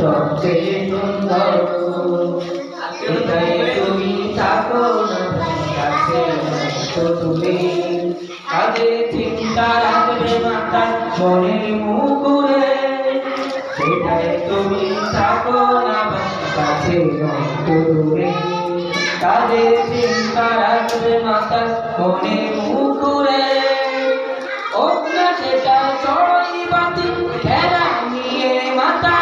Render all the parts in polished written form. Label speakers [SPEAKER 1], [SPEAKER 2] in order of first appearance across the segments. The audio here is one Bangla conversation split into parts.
[SPEAKER 1] সবচেয়ে সুন্দর এটাই তুমি থাকো না কাছে তুমি আগে চিন্তা রাখবে মাথা মনের মুকুরে সেটাই তুমি থাকো না কাছে দূরে তাদের চিন্তা রাখবে মাথা মনের মুকুরে হোক না সেটা চড়াই বাতি খেলা নিয়ে মাথা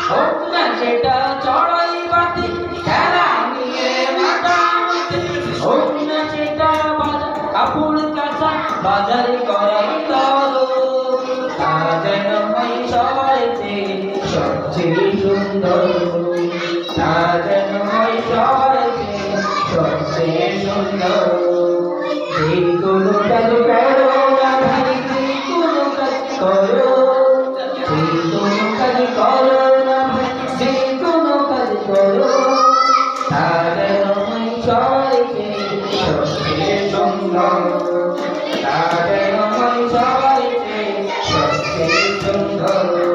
[SPEAKER 1] হোক না সেটা চড়াই বাতি খেলা নিয়ে মাতামাতি হোক না সেটা বাজার কাপড় কাঁচা বাজার করাই তলো তা যেন হয় সবার চেয়ে সবচেয়ে সুন্দর তা যেন হয় সবার চেয়ে সবচেয়ে সুন্দর যে কোনো কাজ করো না ভাই যে কোনো কাজ করো যে কোনো কাজ করো তাদের সবাইকে সবচেয়ে সুন্দর তাদের সবাইকে সবচেয়ে সুন্দর